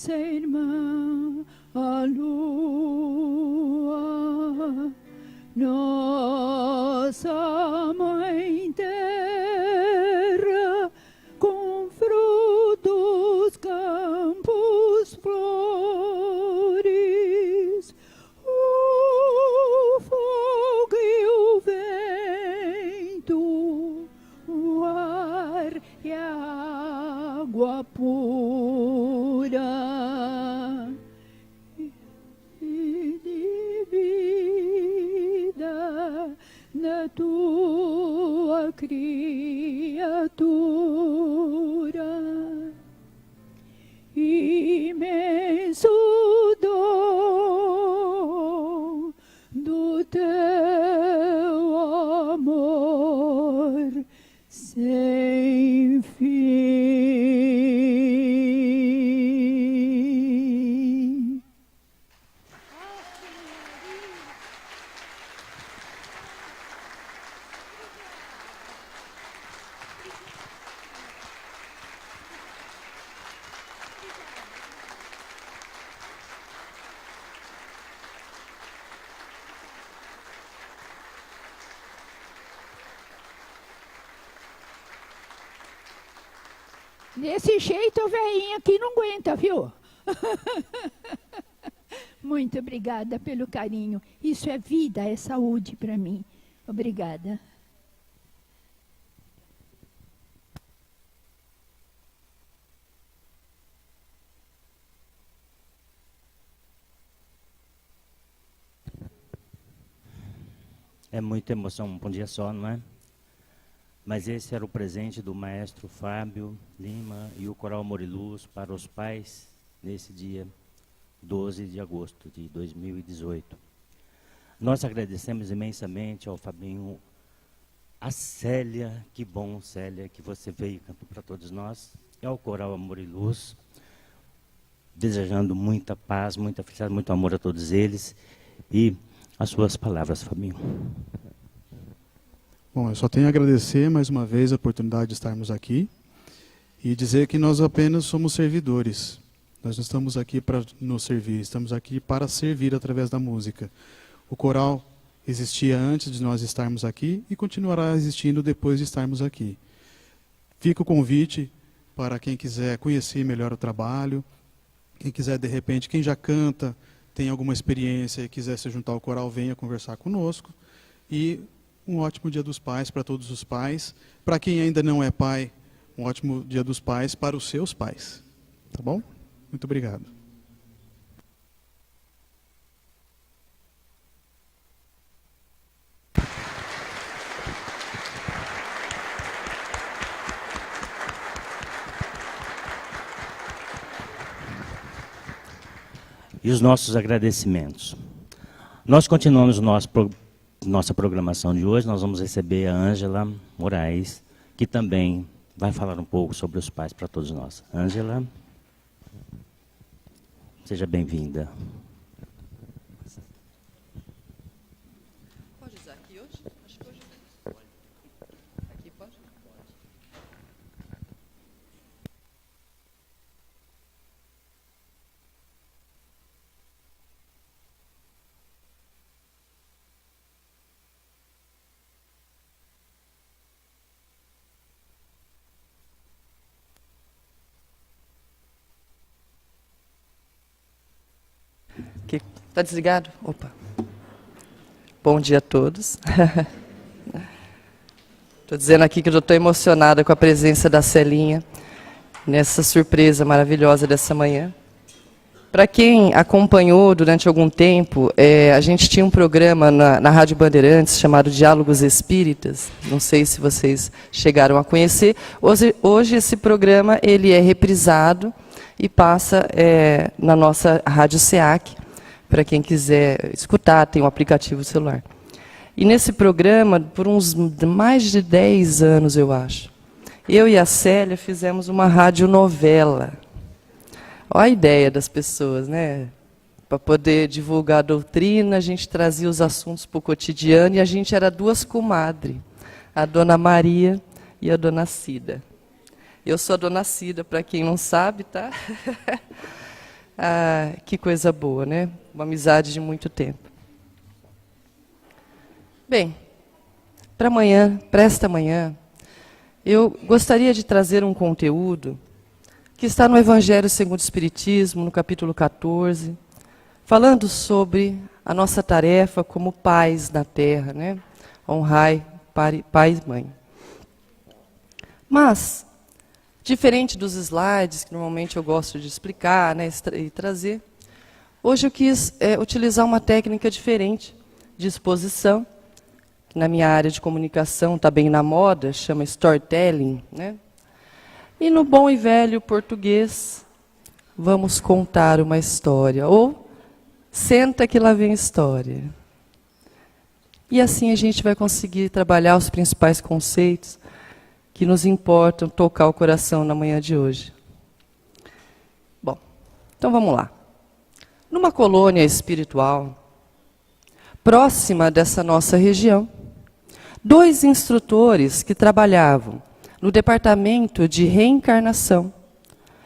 nossa irmã, a lua, nossa mãe terra, com frutos, campos, flores, o fogo e o vento, o ar e a água pura, e de vida na tua criatura, imenso dom do teu amor sem fim. Desse jeito, a velhinha aqui não aguenta, viu? Muito obrigada pelo carinho. Isso é vida, é saúde para mim. Obrigada. É muita emoção, um dia só, não é? Mas esse era o presente do maestro Fábio Lima e o Coral Amor e Luz para os pais nesse dia 12 de agosto de 2018. Nós agradecemos imensamente ao Fabinho, a Célia, que bom, Célia, que você veio e cantou para todos nós, e ao Coral Amor e Luz, desejando muita paz, muita felicidade, muito amor a todos eles, e as suas palavras, Fabinho. Bom, eu só tenho a agradecer mais uma vez a oportunidade de estarmos aqui e dizer que nós apenas somos servidores. Nós não estamos aqui para nos servir, estamos aqui para servir através da música. O coral existia antes de nós estarmos aqui e continuará existindo depois de estarmos aqui. Fica o convite para quem quiser conhecer melhor o trabalho, quem quiser, de repente, quem já canta, tem alguma experiência e quiser se juntar ao coral, venha conversar conosco. E um ótimo Dia dos Pais para todos os pais. Para quem ainda não é pai, um ótimo Dia dos Pais para os seus pais. Tá bom? Muito obrigado. E os nossos agradecimentos. Nós continuamos nossa programação de hoje. Nós vamos receber a Ângela Moraes, que também vai falar um pouco sobre os pais para todos nós. Ângela, seja bem-vinda. Pode usar aqui hoje? Acho que hoje pode. Aqui pode? Pode. Está desligado? Opa. Bom dia a todos. Estou dizendo aqui que eu estou emocionada com a presença da Celinha nessa surpresa maravilhosa dessa manhã. Para quem acompanhou durante algum tempo, a gente tinha um programa na Rádio Bandeirantes chamado Diálogos Espíritas. Não sei se vocês chegaram a conhecer. Hoje esse programa ele é reprisado e passa na nossa Rádio SEAC. Para quem quiser escutar, tem um aplicativo celular. E nesse programa, por uns mais de 10 anos, eu acho, eu e a Célia fizemos uma radionovela. Olha a ideia das pessoas, né? Para poder divulgar a doutrina, a gente trazia os assuntos para o cotidiano e a gente era duas comadres, a Dona Maria e a Dona Cida. Eu sou a Dona Cida, para quem não sabe, tá? Ah, que coisa boa, né? Uma amizade de muito tempo. Bem, para esta manhã, eu gostaria de trazer um conteúdo que está no Evangelho segundo o Espiritismo, no capítulo 14, falando sobre a nossa tarefa como pais na terra, né? Honrai pai e mãe. Mas, diferente dos slides, que normalmente eu gosto de explicar, né, e trazer, hoje eu quis utilizar uma técnica diferente de exposição, que na minha área de comunicação está bem na moda, chama storytelling, né? E no bom e velho português, vamos contar uma história, ou senta que lá vem história. E assim a gente vai conseguir trabalhar os principais conceitos que nos importam tocar o coração na manhã de hoje. Bom, então vamos lá. Numa colônia espiritual, próxima dessa nossa região, 2 instrutores que trabalhavam no departamento de reencarnação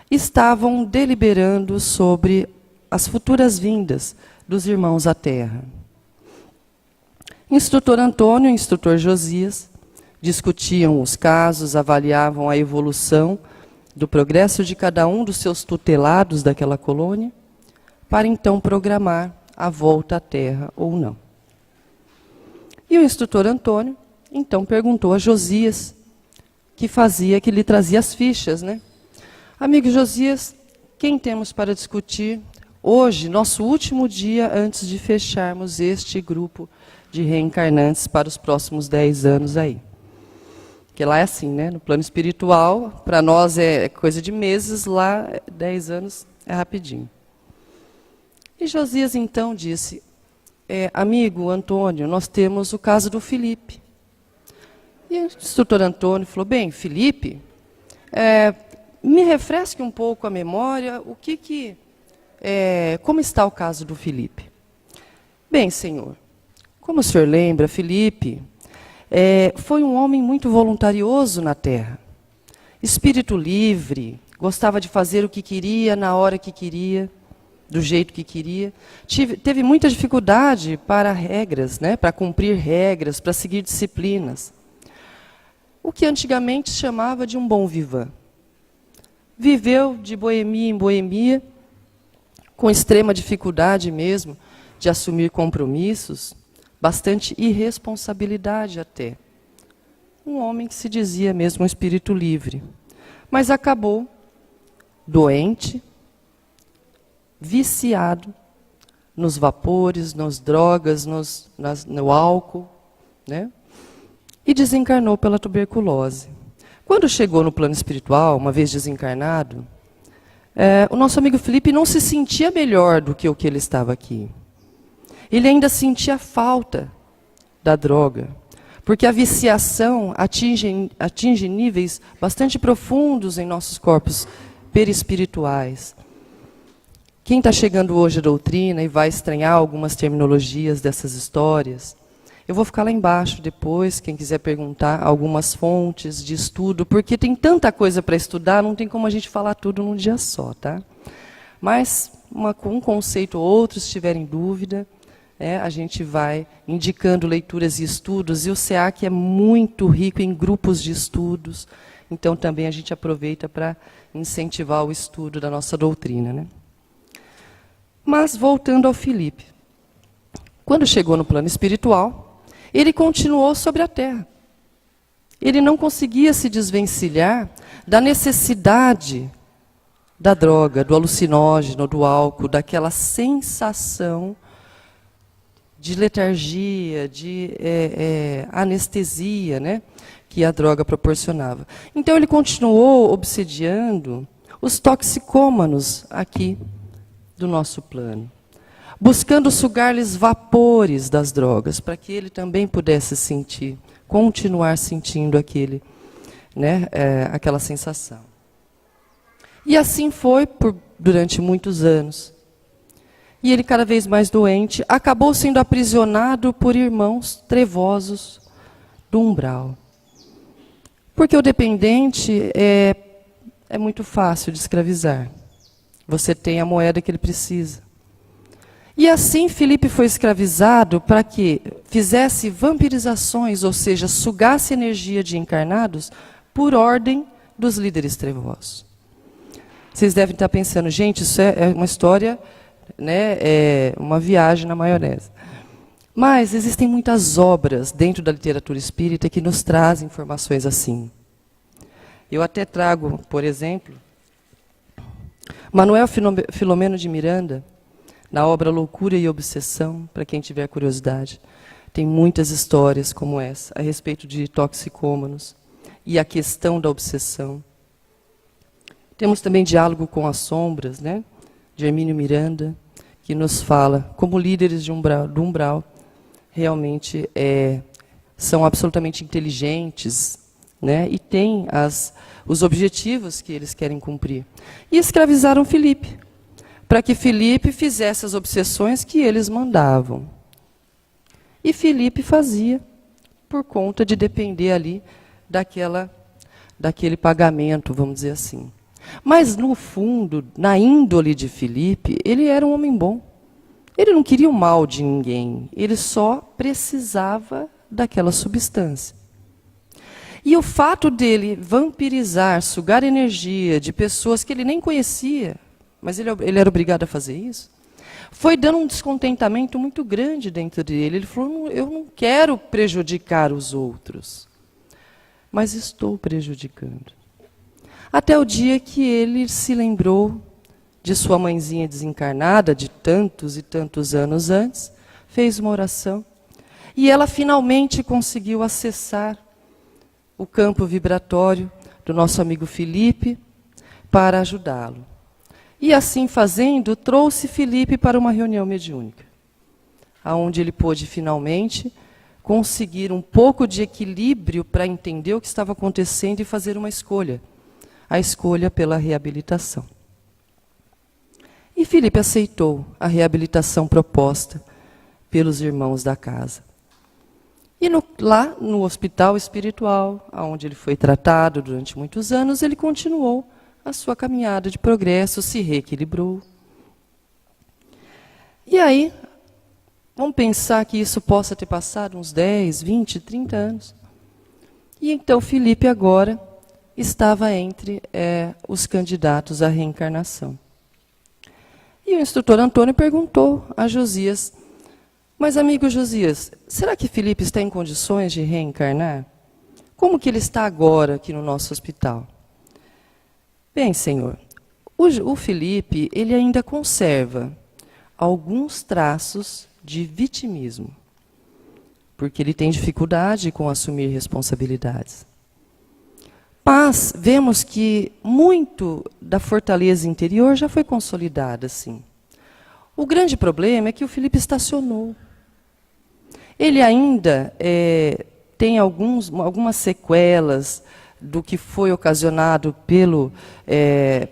estavam deliberando sobre as futuras vindas dos irmãos à Terra. Instrutor Antônio e instrutor Josias discutiam os casos, avaliavam a evolução do progresso de cada um dos seus tutelados daquela colônia, para então programar a volta à Terra ou não. E o instrutor Antônio, então, perguntou a Josias, que lhe trazia as fichas, né? Amigo Josias, quem temos para discutir hoje, nosso último dia antes de fecharmos este grupo de reencarnantes para os próximos 10 anos aí? Porque lá é assim, né? No plano espiritual, para nós é coisa de meses, lá 10 anos é rapidinho. E Josias então disse, amigo Antônio, nós temos o caso do Felipe. E o instrutor Antônio falou, bem, Felipe, me refresque um pouco a memória, como está o caso do Felipe? Bem, senhor, como o senhor lembra, Felipe foi um homem muito voluntarioso na Terra. Espírito livre, gostava de fazer o que queria, na hora que queria, do jeito que queria. Teve muita dificuldade para regras, né, para cumprir regras, para seguir disciplinas. O que antigamente se chamava de um bom vivant. Viveu de boemia em boemia, com extrema dificuldade mesmo de assumir compromissos, bastante irresponsabilidade até. Um homem que se dizia mesmo um espírito livre. Mas acabou doente, viciado nos vapores, nas drogas, no álcool, né? E desencarnou pela tuberculose. Quando chegou no plano espiritual, uma vez desencarnado, o nosso amigo Felipe não se sentia melhor do que o que ele estava aqui. Ele ainda sentia falta da droga, porque a viciação atinge níveis bastante profundos em nossos corpos perispirituais. Quem está chegando hoje à doutrina e vai estranhar algumas terminologias dessas histórias, eu vou ficar lá embaixo depois, quem quiser perguntar, algumas fontes de estudo, porque tem tanta coisa para estudar, não tem como a gente falar tudo num dia só, tá? Mas, um conceito ou outro, se tiverem dúvida, a gente vai indicando leituras e estudos, e o SEAC é muito rico em grupos de estudos, então também a gente aproveita para incentivar o estudo da nossa doutrina, né? Mas, voltando ao Felipe, quando chegou no plano espiritual, ele continuou sobre a Terra. Ele não conseguia se desvencilhar da necessidade da droga, do alucinógeno, do álcool, daquela sensação de letargia, de anestesia, né, que a droga proporcionava. Então ele continuou obsediando os toxicômanos aqui do nosso plano, buscando sugar-lhes vapores das drogas, para que ele também pudesse sentir, continuar sentindo aquela sensação. E assim foi durante muitos anos. E ele, cada vez mais doente, acabou sendo aprisionado por irmãos trevosos do umbral. Porque o dependente é muito fácil de escravizar. você tem a moeda que ele precisa. E assim Filipe foi escravizado para que fizesse vampirizações, ou seja, sugasse energia de encarnados por ordem dos líderes trevosos. Vocês devem estar pensando, gente, isso é uma história, né, é uma viagem na maionese. Mas existem muitas obras dentro da literatura espírita que nos trazem informações assim. Eu até trago, por exemplo, Manuel Filomeno de Miranda, na obra Loucura e Obsessão, para quem tiver curiosidade. Tem muitas histórias como essa, a respeito de toxicômanos e a questão da obsessão. Temos também Diálogo com as Sombras, né, de Hermínio Miranda, que nos fala como líderes do umbral realmente são absolutamente inteligentes, né, e têm os objetivos que eles querem cumprir. E escravizaram Filipe, para que Filipe fizesse as obsessões que eles mandavam. E Filipe fazia, por conta de depender ali daquele pagamento, vamos dizer assim. Mas, no fundo, na índole de Filipe, ele era um homem bom. Ele não queria o mal de ninguém, ele só precisava daquela substância. E o fato dele vampirizar, sugar energia de pessoas que ele nem conhecia, mas ele era obrigado a fazer isso, foi dando um descontentamento muito grande dentro dele. Ele falou, eu não quero prejudicar os outros, mas estou prejudicando. Até o dia que ele se lembrou de sua mãezinha desencarnada, de tantos e tantos anos antes, fez uma oração, e ela finalmente conseguiu acessar o campo vibratório do nosso amigo Filipe para ajudá-lo. E assim fazendo, trouxe Filipe para uma reunião mediúnica, onde ele pôde finalmente conseguir um pouco de equilíbrio para entender o que estava acontecendo e fazer uma escolha, a escolha pela reabilitação. E Filipe aceitou a reabilitação proposta pelos irmãos da casa. E lá no hospital espiritual, onde ele foi tratado durante muitos anos, ele continuou a sua caminhada de progresso, se reequilibrou. E aí, vamos pensar que isso possa ter passado uns 10, 20, 30 anos. E então Filipe agora estava entre os candidatos à reencarnação. E o instrutor Antônio perguntou a Josias, mas amigo Josias, será que Filipe está em condições de reencarnar? Como que ele está agora aqui no nosso hospital? Bem, senhor, o Filipe, ele ainda conserva alguns traços de vitimismo, porque ele tem dificuldade com assumir responsabilidades. Mas vemos que muito da fortaleza interior já foi consolidada, sim. O grande problema é que o Filipe estacionou. Ele ainda tem algumas sequelas do que foi ocasionado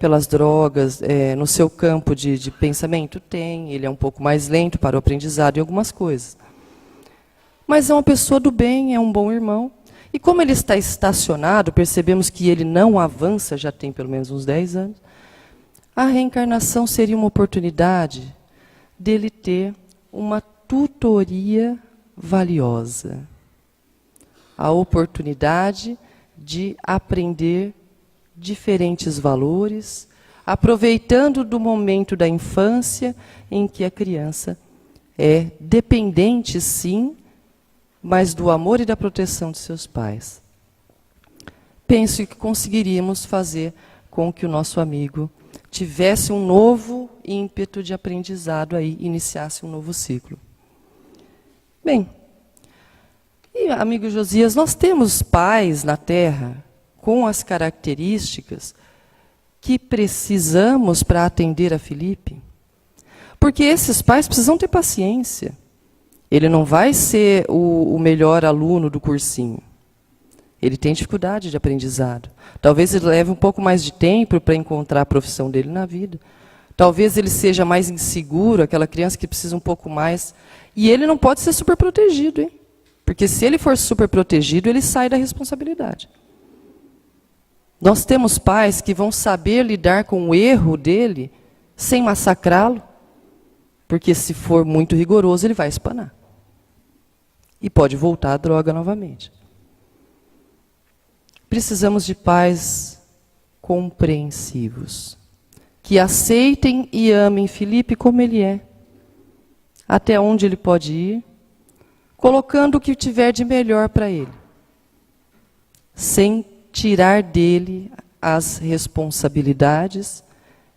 pelas drogas no seu campo de pensamento. Tem, ele é um pouco mais lento para o aprendizado em algumas coisas. Mas é uma pessoa do bem, é um bom irmão. E como ele está estacionado, percebemos que ele não avança, já tem pelo menos uns 10 anos, a reencarnação seria uma oportunidade dele ter uma tutoria valiosa. A oportunidade de aprender diferentes valores, aproveitando do momento da infância em que a criança é dependente, sim, mas do amor e da proteção de seus pais. Penso que conseguiríamos fazer com que o nosso amigo tivesse um novo ímpeto de aprendizado, aí iniciasse um novo ciclo. Bem, e amigo Josias, nós temos pais na Terra com as características que precisamos para atender a Filipe? Porque esses pais precisam ter paciência. Ele não vai ser o melhor aluno do cursinho. Ele tem dificuldade de aprendizado. Talvez ele leve um pouco mais de tempo para encontrar a profissão dele na vida. Talvez ele seja mais inseguro, aquela criança que precisa um pouco mais. E ele não pode ser super protegido, hein? Porque se ele for super protegido, ele sai da responsabilidade. Nós temos pais que vão saber lidar com o erro dele sem massacrá-lo, porque se for muito rigoroso, ele vai espanar. E pode voltar à droga novamente. Precisamos de pais compreensivos, que aceitem e amem Felipe como ele é, até onde ele pode ir, colocando o que tiver de melhor para ele, sem tirar dele as responsabilidades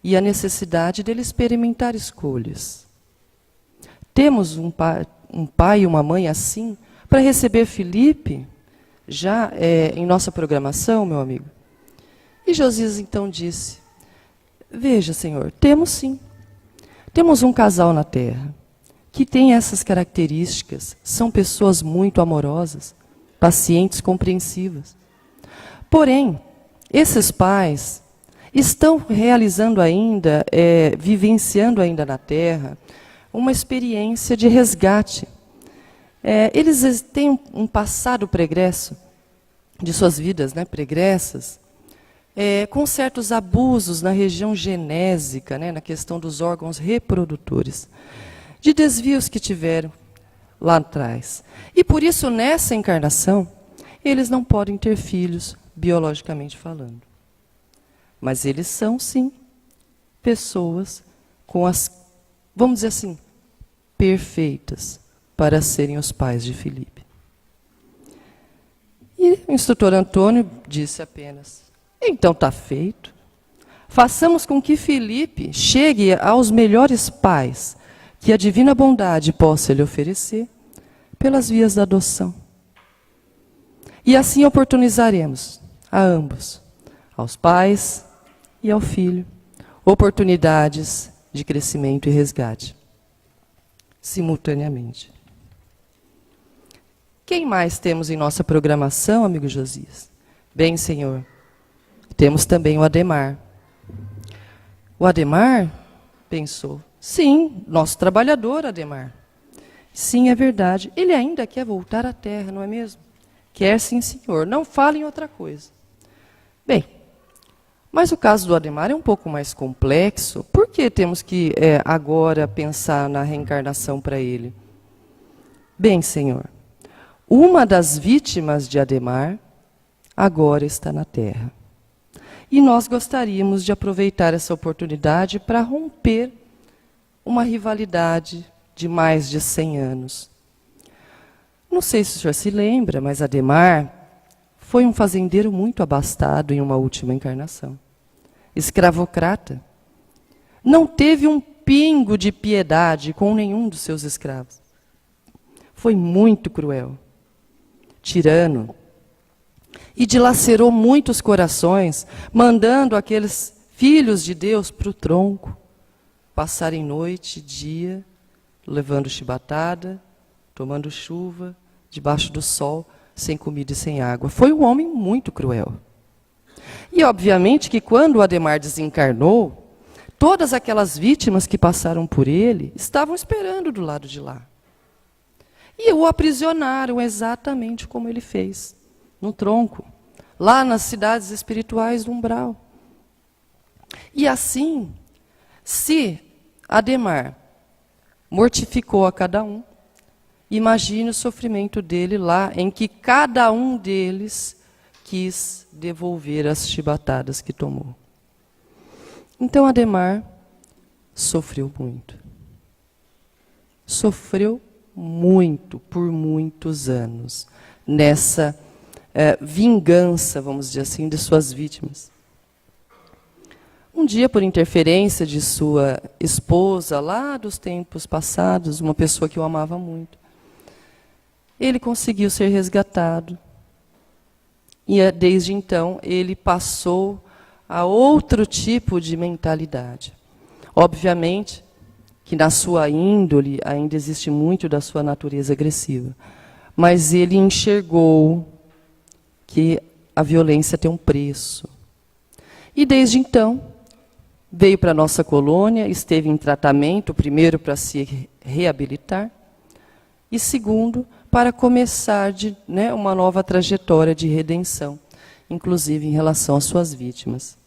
e a necessidade dele experimentar escolhas. Temos um pai e uma mãe assim para receber Felipe já em nossa programação, meu amigo? E Josias então disse: veja, Senhor, temos sim. Temos um casal na terra que tem essas características, são pessoas muito amorosas, pacientes, compreensivas. Porém, esses pais estão realizando ainda, vivenciando ainda na terra, uma experiência de resgate. Eles têm um passado pregresso de suas vidas, né, pregressas, com certos abusos na região genésica, né, na questão dos órgãos reprodutores, de desvios que tiveram lá atrás. E por isso, nessa encarnação, eles não podem ter filhos, biologicamente falando. Mas eles são, sim, pessoas com as, vamos dizer assim, perfeitas para serem os pais de Felipe. E o instrutor Antônio disse apenas: então está feito. Façamos com que Felipe chegue aos melhores pais que a divina bondade possa lhe oferecer pelas vias da adoção. E assim oportunizaremos a ambos, aos pais e ao filho, oportunidades de crescimento e resgate, simultaneamente. Quem mais temos em nossa programação, amigo Josias? Bem, Senhor, temos também o Ademar. O Ademar pensou: sim, nosso trabalhador Ademar. Sim, é verdade. Ele ainda quer voltar à terra, não é mesmo? Quer sim, senhor. Não fale em outra coisa. Bem, mas o caso do Ademar é um pouco mais complexo. Por que temos que agora pensar na reencarnação para ele? Bem, senhor, uma das vítimas de Ademar agora está na terra. E nós gostaríamos de aproveitar essa oportunidade para romper uma rivalidade de mais de 100 anos. Não sei se o senhor se lembra, mas Ademar foi um fazendeiro muito abastado em uma última encarnação. Escravocrata. Não teve um pingo de piedade com nenhum dos seus escravos. Foi muito cruel, tirano, e dilacerou muitos corações, mandando aqueles filhos de Deus para o tronco, passarem noite e dia, levando chibatada, tomando chuva, debaixo do sol, sem comida e sem água. Foi um homem muito cruel. E, obviamente, que quando o Ademar desencarnou, todas aquelas vítimas que passaram por ele estavam esperando do lado de lá. E o aprisionaram exatamente como ele fez, no tronco, lá nas cidades espirituais do umbral. E assim, se Ademar mortificou a cada um, imagine o sofrimento dele lá, em que cada um deles quis devolver as chibatadas que tomou. Então Ademar sofreu muito. Sofreu muito, por muitos anos, nessa vingança, vamos dizer assim, de suas vítimas. Um dia, por interferência de sua esposa, lá dos tempos passados, uma pessoa que o amava muito, ele conseguiu ser resgatado. E desde então, ele passou a outro tipo de mentalidade. Obviamente que na sua índole ainda existe muito da sua natureza agressiva, mas ele enxergou que a violência tem um preço. E desde então, veio para a nossa colônia, esteve em tratamento, primeiro para se reabilitar, e segundo, para começar uma nova trajetória de redenção, inclusive em relação às suas vítimas.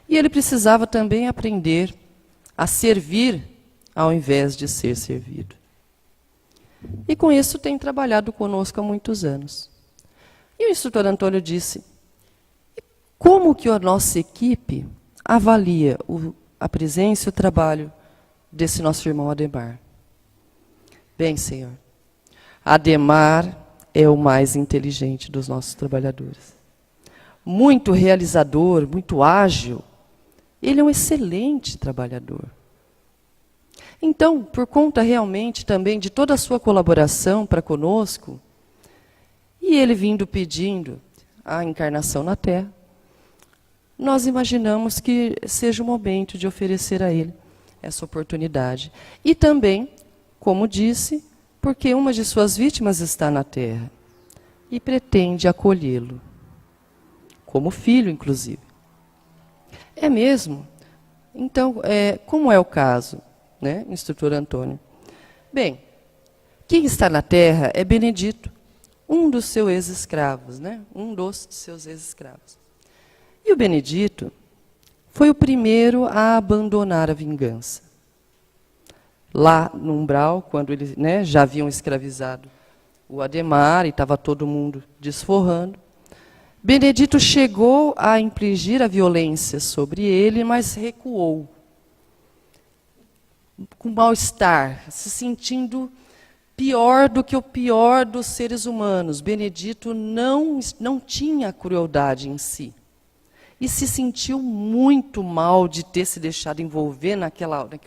E ele precisava também aprender a servir ao invés de ser servido. E com isso tem trabalhado conosco há muitos anos. E o instrutor Antônio disse, como que a nossa equipe avalia a presença e o trabalho desse nosso irmão Ademar? Bem, Senhor, Ademar é o mais inteligente dos nossos trabalhadores. Muito realizador, muito ágil. Ele é um excelente trabalhador. Então, por conta realmente também de toda a sua colaboração para conosco, e ele vindo pedindo a encarnação na Terra, nós imaginamos que seja o momento de oferecer a ele essa oportunidade. E também, como disse, porque uma de suas vítimas está na Terra e pretende acolhê-lo, como filho, inclusive. É mesmo? Então, como é o caso, né, instrutor Antônio? Bem, quem está na Terra é Benedito, um dos seus ex-escravos, né, um dos seus ex-escravos. E o Benedito foi o primeiro a abandonar a vingança. Lá no umbral, quando eles, né, já haviam escravizado o Ademar e estava todo mundo desforrando, Benedito chegou a infligir a violência sobre ele, mas recuou, com mal-estar, se sentindo pior do que o pior dos seres humanos. Benedito não tinha crueldade em si. E se sentiu muito mal de ter se deixado envolver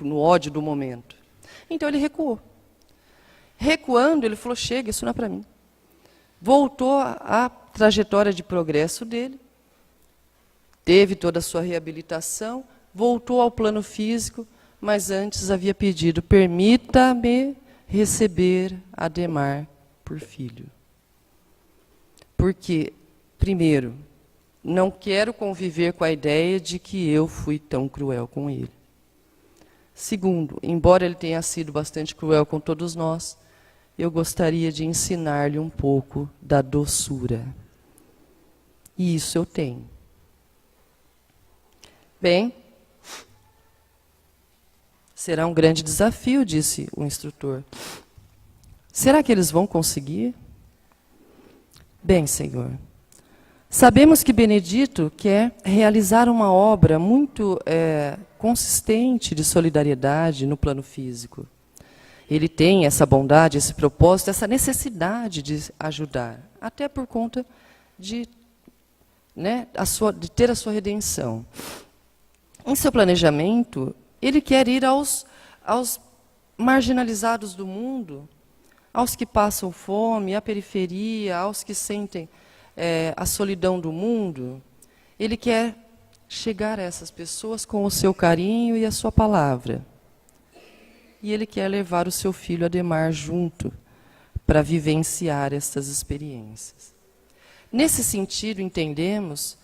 no ódio do momento. Então ele recuou. Recuando, ele falou, chega, isso não é para mim. Voltou à trajetória de progresso dele, teve toda a sua reabilitação, voltou ao plano físico, mas antes havia pedido, permita-me receber Ademar por filho. Porque, primeiro, não quero conviver com a ideia de que eu fui tão cruel com ele. Segundo, embora ele tenha sido bastante cruel com todos nós, eu gostaria de ensinar-lhe um pouco da doçura. E isso eu tenho. Bem, será um grande desafio, disse o instrutor. Será que eles vão conseguir? Bem, Senhor, sabemos que Benedito quer realizar uma obra muito consistente de solidariedade no plano físico. Ele tem essa bondade, esse propósito, essa necessidade de ajudar, até por conta de, de ter a sua redenção. Em seu planejamento, ele quer ir aos marginalizados do mundo, aos que passam fome, à periferia, aos que sentem a solidão do mundo. Ele quer chegar a essas pessoas com o seu carinho e a sua palavra. E ele quer levar o seu filho Ademar junto para vivenciar estas experiências. Nesse sentido, entendemos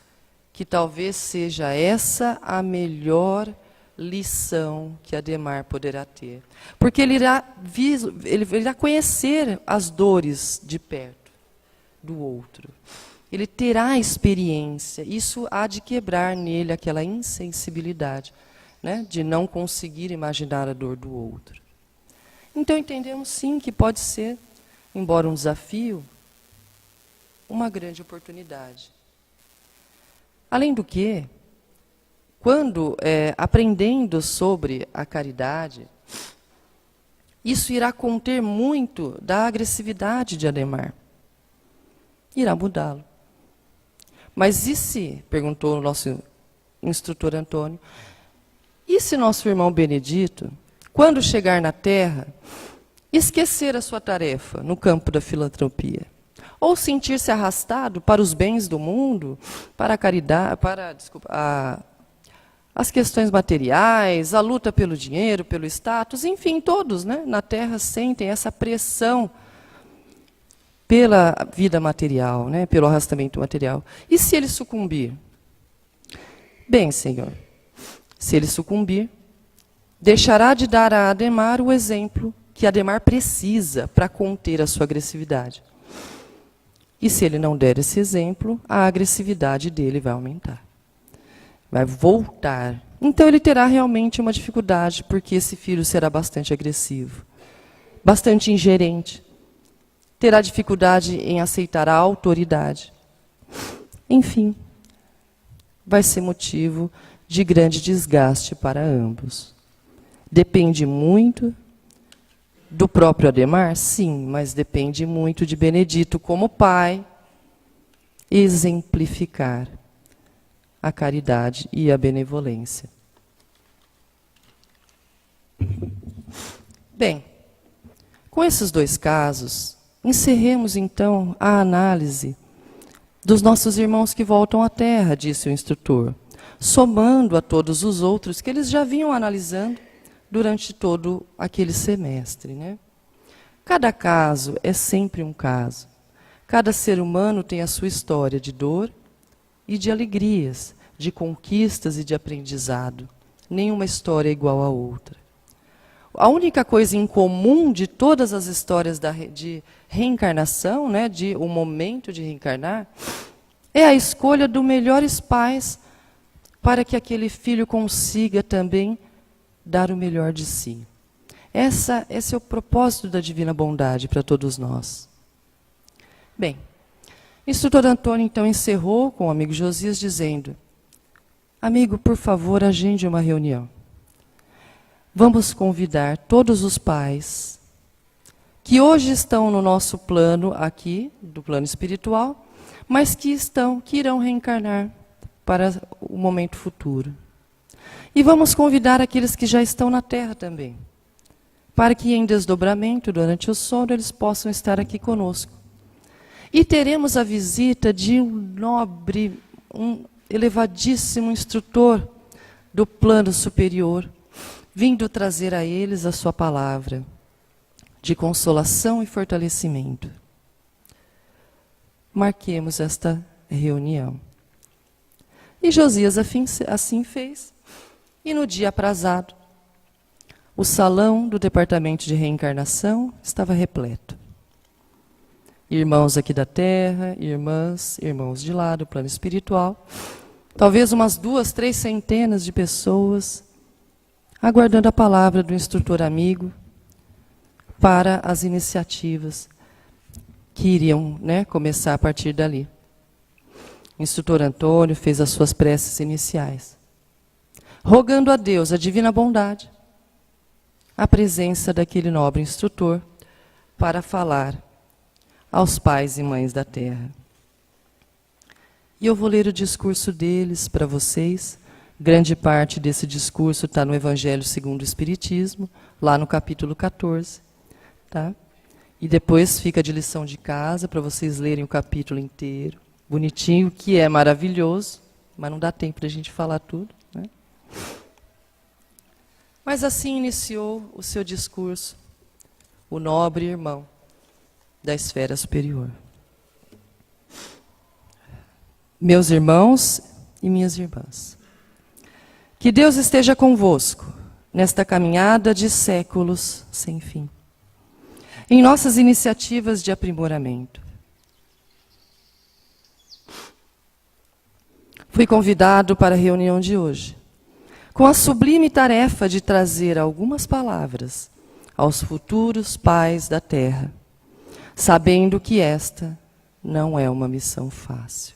que talvez seja essa a melhor lição que Ademar poderá ter. Porque ele irá conhecer as dores de perto do outro. Ele terá a experiência. Isso há de quebrar nele aquela insensibilidade, né, de não conseguir imaginar a dor do outro. Então entendemos sim que pode ser, embora um desafio, uma grande oportunidade. Além do que, quando aprendendo sobre a caridade, isso irá conter muito da agressividade de Ademar. Irá mudá-lo. Mas e se, perguntou o nosso instrutor Antônio, e se nosso irmão Benedito, quando chegar na Terra, esquecer a sua tarefa no campo da filantropia? Ou sentir-se arrastado para os bens do mundo, para a caridade, as questões materiais, a luta pelo dinheiro, pelo status, enfim, todos, né, na Terra sentem essa pressão pela vida material, né, pelo arrastamento material. E se ele sucumbir? Bem, Senhor, se ele sucumbir, deixará de dar a Ademar o exemplo que Ademar precisa para conter a sua agressividade. E se ele não der esse exemplo, a agressividade dele vai aumentar. Vai voltar. então ele terá realmente uma dificuldade, porque esse filho será bastante agressivo, bastante ingerente, terá dificuldade em aceitar a autoridade. Enfim, vai ser motivo de grande desgaste para ambos. Depende muito do próprio Adhemar? Sim, mas depende muito de Benedito como pai exemplificar a caridade e a benevolência. Bem, com esses dois casos, encerremos então a análise dos nossos irmãos que voltam à Terra, disse o instrutor, somando a todos os outros que eles já vinham analisando durante todo aquele semestre, né? Cada caso é sempre um caso. Cada ser humano tem a sua história de dor e de alegrias, de conquistas e de aprendizado. Nenhuma história é igual à outra. A única coisa em comum de todas as histórias de reencarnação, né, de o momento de reencarnar, é a escolha dos melhores pais para que aquele filho consiga também dar o melhor de si. Esse é o propósito da divina bondade para todos nós. Bem, o instrutor Antônio então encerrou com o amigo Josias dizendo: amigo, por favor, agende uma reunião. Vamos convidar todos os pais que hoje estão no nosso plano aqui, do plano espiritual, mas que irão reencarnar para o momento futuro. E vamos convidar aqueles que já estão na Terra também, para que em desdobramento, durante o sono, eles possam estar aqui conosco. E teremos a visita de um nobre, um elevadíssimo instrutor do plano superior, vindo trazer a eles a sua palavra de consolação e fortalecimento. Marquemos esta reunião. E Josias assim fez. E no dia aprazado, o salão do departamento de reencarnação estava repleto. Irmãos aqui da Terra, irmãs, irmãos de lá do plano espiritual, talvez umas 2, 3 centenas de pessoas aguardando a palavra do instrutor amigo para as iniciativas que iriam, né, começar a partir dali. O instrutor Antônio fez as suas preces iniciais, rogando a Deus, a divina bondade, a presença daquele nobre instrutor para falar aos pais e mães da Terra. E eu vou ler o discurso deles para vocês. Grande parte desse discurso está no Evangelho segundo o Espiritismo, lá no capítulo 14. Tá? E depois fica de lição de casa para vocês lerem o capítulo inteiro, bonitinho, que é maravilhoso, mas não dá tempo da gente falar tudo, né? Mas assim iniciou o seu discurso o nobre irmão da esfera superior. Meus irmãos e minhas irmãs, que Deus esteja convosco nesta caminhada de séculos sem fim, em nossas iniciativas de aprimoramento. Fui convidado para a reunião de hoje, com a sublime tarefa de trazer algumas palavras aos futuros pais da Terra, sabendo que esta não é uma missão fácil.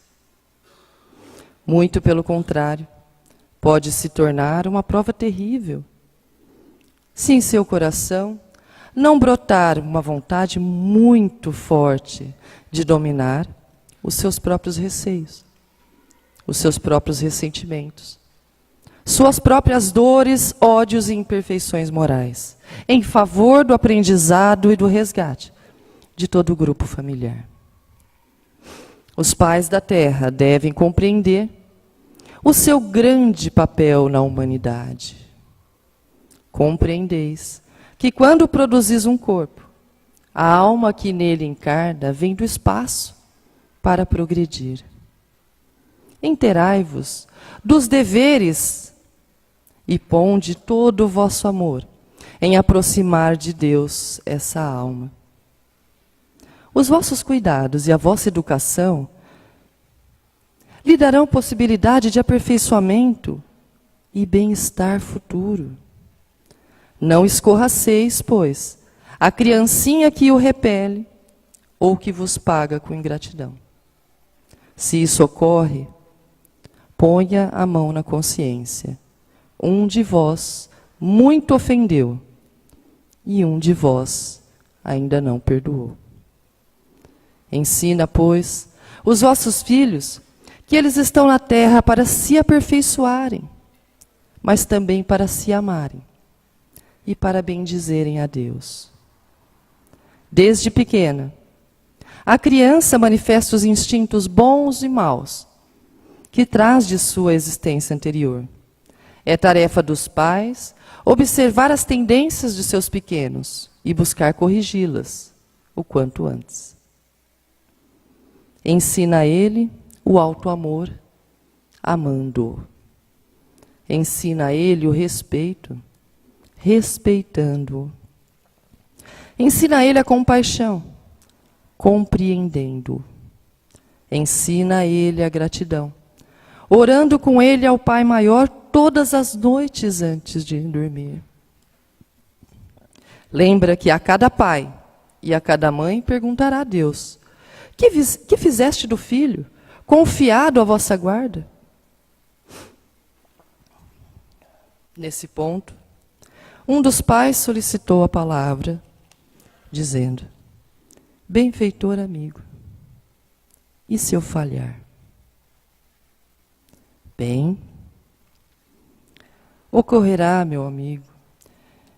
Muito pelo contrário, pode se tornar uma prova terrível, se em seu coração não brotar uma vontade muito forte de dominar os seus próprios receios, os seus próprios ressentimentos, suas próprias dores, ódios e imperfeições morais, em favor do aprendizado e do resgate de todo o grupo familiar. Os pais da Terra devem compreender o seu grande papel na humanidade. Compreendeis que quando produzis um corpo, a alma que nele encarna vem do espaço para progredir. Interai-vos dos deveres e ponde todo o vosso amor em aproximar de Deus essa alma. Os vossos cuidados e a vossa educação lhe darão possibilidade de aperfeiçoamento e bem-estar futuro. Não escorraceis, pois, a criancinha que o repele ou que vos paga com ingratidão. Se isso ocorre, ponha a mão na consciência. Um de vós muito ofendeu, e um de vós ainda não perdoou. Ensina, pois, os vossos filhos que eles estão na terra para se aperfeiçoarem, mas também para se amarem e para bendizerem a Deus. Desde pequena, a criança manifesta os instintos bons e maus que traz de sua existência anterior. É tarefa dos pais observar as tendências de seus pequenos e buscar corrigi-las o quanto antes. Ensina a ele o alto amor, amando-o. Ensina a ele o respeito, respeitando-o. Ensina a ele a compaixão, compreendendo-o. Ensina a ele a gratidão, orando com ele ao Pai Maior todas as noites antes de dormir. Lembra que a cada pai e a cada mãe perguntará a Deus: que fizeste do filho, confiado à vossa guarda? Nesse ponto, um dos pais solicitou a palavra, dizendo: benfeitor amigo, e se eu falhar? Bem, ocorrerá, meu amigo,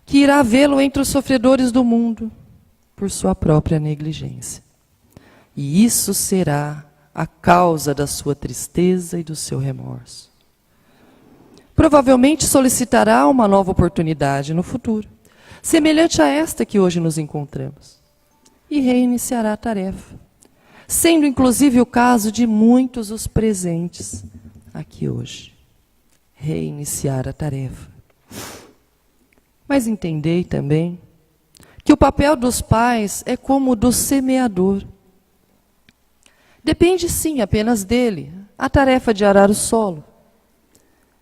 que irá vê-lo entre os sofredores do mundo por sua própria negligência. E isso será a causa da sua tristeza e do seu remorso. Provavelmente solicitará uma nova oportunidade no futuro, semelhante a esta que hoje nos encontramos, e reiniciará a tarefa, sendo inclusive o caso de muitos os presentes aqui hoje. Reiniciar a tarefa. Mas entendei também que o papel dos pais é como o do semeador. Depende sim apenas dele a tarefa de arar o solo,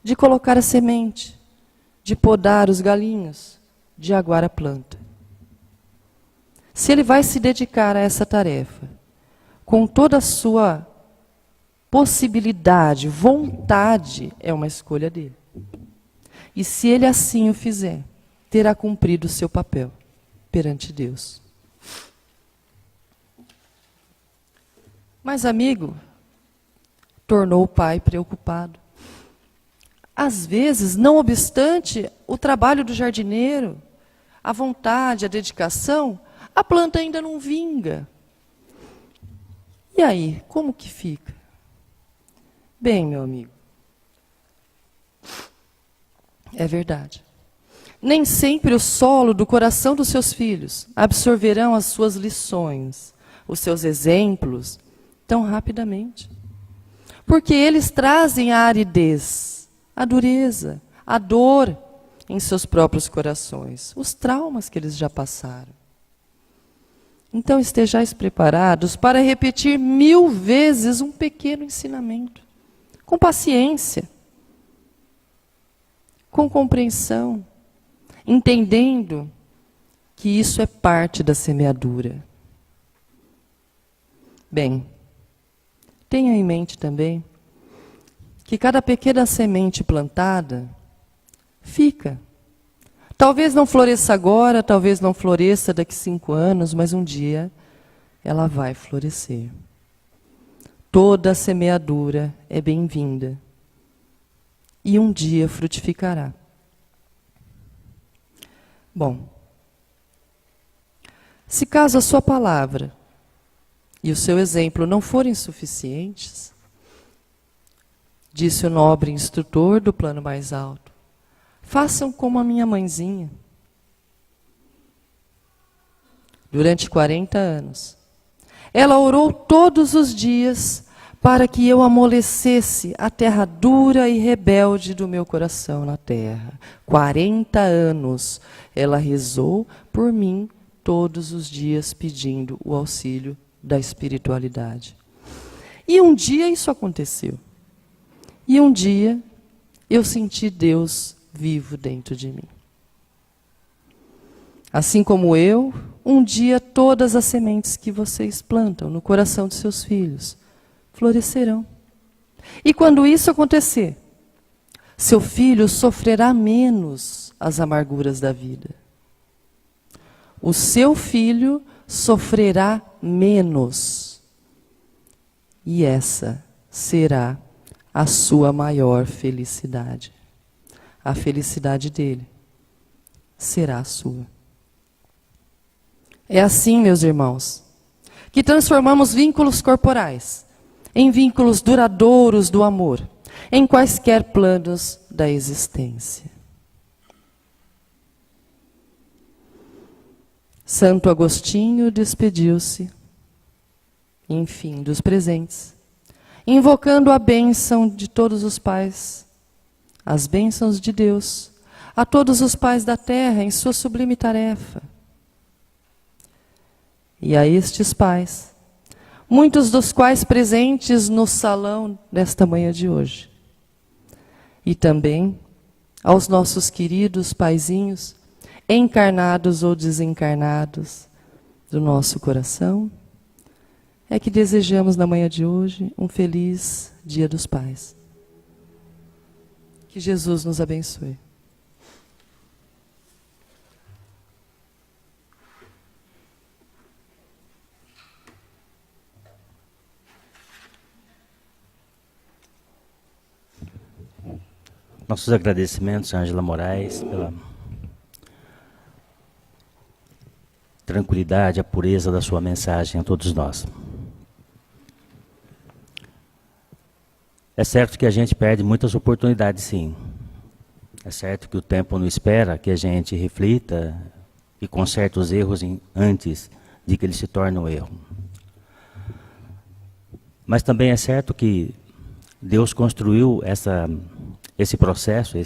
de colocar a semente, de podar os galinhos, de aguar a planta. Se ele vai se dedicar a essa tarefa, com toda a sua possibilidade, vontade, é uma escolha dele. E se ele assim o fizer, terá cumprido o seu papel perante Deus. Mas, amigo, tornou o pai preocupado. Às vezes, não obstante o trabalho do jardineiro, a vontade, a dedicação, a planta ainda não vinga. E aí, como que fica? Bem, meu amigo, é verdade. Nem sempre o solo do coração dos seus filhos absorverão as suas lições, os seus exemplos, tão rapidamente. Porque eles trazem a aridez, a dureza, a dor em seus próprios corações, os traumas que eles já passaram. Então estejais preparados para repetir 1000 vezes um pequeno ensinamento, com paciência, com compreensão, entendendo que isso é parte da semeadura. Bem, tenha em mente também que cada pequena semente plantada fica. Talvez não floresça agora, talvez não floresça daqui 5 anos, mas um dia ela vai florescer. Toda semeadura é bem-vinda e um dia frutificará. Bom, se caso a sua palavra e o seu exemplo não forem suficientes, disse o nobre instrutor do plano mais alto, façam como a minha mãezinha. Durante 40 anos, ela orou todos os dias para que eu amolecesse a terra dura e rebelde do meu coração na terra. 40 anos ela rezou por mim todos os dias pedindo o auxílio da espiritualidade. E um dia isso aconteceu. E um dia eu senti Deus vivo dentro de mim. Assim como eu, um dia todas as sementes que vocês plantam no coração de seus filhos florescerão. E quando isso acontecer, seu filho sofrerá menos as amarguras da vida. O seu filho sofrerá menos. E essa será a sua maior felicidade. A felicidade dele será a sua. É assim, meus irmãos, que transformamos vínculos corporais em vínculos duradouros do amor, em quaisquer planos da existência. Santo Agostinho despediu-se, enfim, dos presentes, invocando a bênção de todos os pais, as bênçãos de Deus, a todos os pais da terra em sua sublime tarefa. E a estes pais, muitos dos quais presentes no salão desta manhã de hoje, e também aos nossos queridos paizinhos, encarnados ou desencarnados do nosso coração, é que desejamos na manhã de hoje um feliz Dia dos Pais. Que Jesus nos abençoe. Nossos agradecimentos, Ângela Moraes, pela tranquilidade, a pureza da sua mensagem a todos nós. É certo que a gente perde muitas oportunidades, sim. É certo que o tempo não espera que a gente reflita e conserte os erros antes de que eles se tornem um erro. Mas também é certo que Deus construiu esse processo,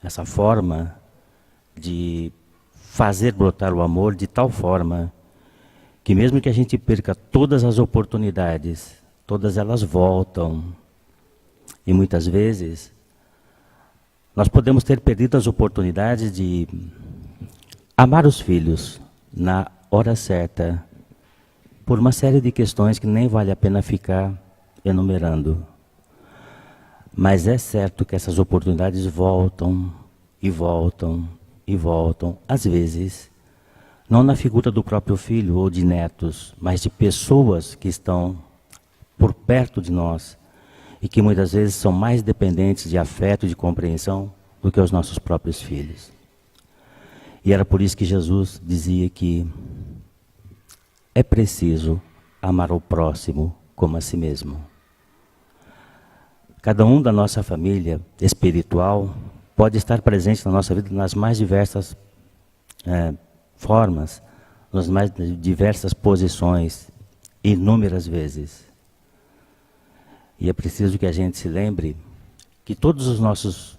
essa forma de fazer brotar o amor de tal forma que mesmo que a gente perca todas as oportunidades, todas elas voltam. E muitas vezes nós podemos ter perdido as oportunidades de amar os filhos na hora certa, por uma série de questões que nem vale a pena ficar enumerando. Mas é certo que essas oportunidades voltam e voltam e voltam, às vezes, não na figura do próprio filho ou de netos, mas de pessoas que estão por perto de nós e que muitas vezes são mais dependentes de afeto e de compreensão do que os nossos próprios filhos. E era por isso que Jesus dizia que é preciso amar o próximo como a si mesmo. Cada um da nossa família espiritual pode estar presente na nossa vida nas mais diversas formas, nas mais diversas posições, inúmeras vezes. E é preciso que a gente se lembre que todos os nossos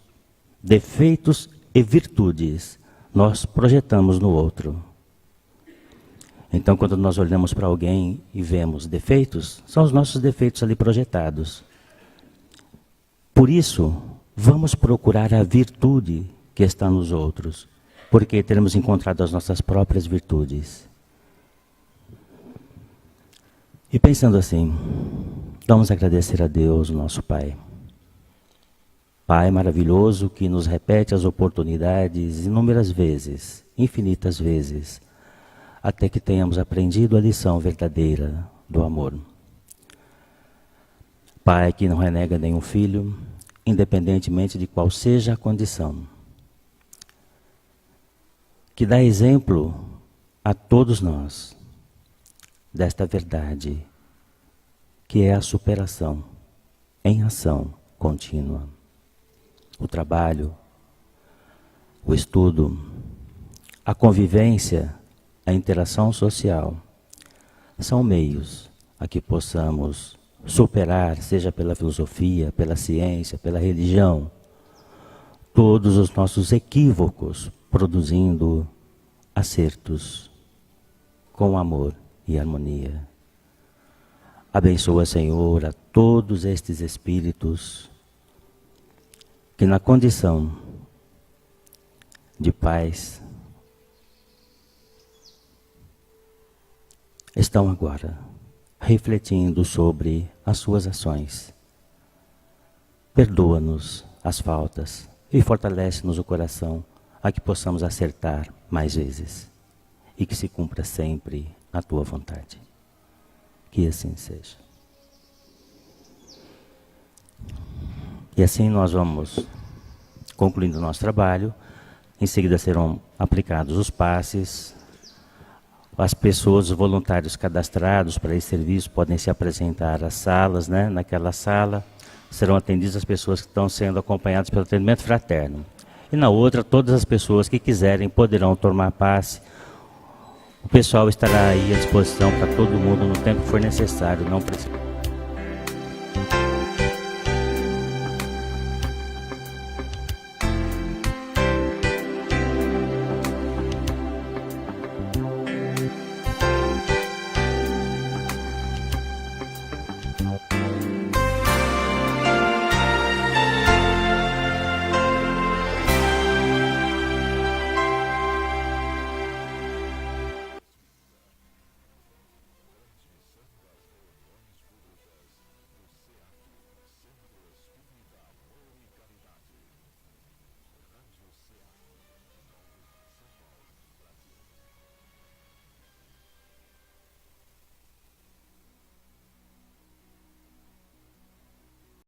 defeitos e virtudes nós projetamos no outro. Então, quando nós olhamos para alguém e vemos defeitos, são os nossos defeitos ali projetados. Por isso, vamos procurar a virtude que está nos outros, porque teremos encontrado as nossas próprias virtudes. E pensando assim, vamos agradecer a Deus, nosso Pai. Pai maravilhoso que nos repete as oportunidades inúmeras vezes, infinitas vezes, até que tenhamos aprendido a lição verdadeira do amor. Pai que não renega nenhum filho, independentemente de qual seja a condição. Que dá exemplo a todos nós desta verdade, que é a superação em ação contínua. O trabalho, o estudo, a convivência, a interação social, são meios a que possamos superar, seja pela filosofia, pela ciência, pela religião, todos os nossos equívocos, produzindo acertos com amor e harmonia. Abençoa, Senhor, a todos estes espíritos que na condição de pais estão agora refletindo sobre as suas ações. Perdoa-nos as faltas e fortalece-nos o coração a que possamos acertar mais vezes e que se cumpra sempre a tua vontade. Que assim seja. E assim nós vamos concluindo o nosso trabalho. Em seguida serão aplicados os passes. As pessoas, os voluntários cadastrados para esse serviço podem se apresentar às salas, né? Naquela sala serão atendidas as pessoas que estão sendo acompanhadas pelo atendimento fraterno. E na outra, todas as pessoas que quiserem poderão tomar passe. O pessoal estará aí à disposição para todo mundo no tempo que for necessário, não precisa.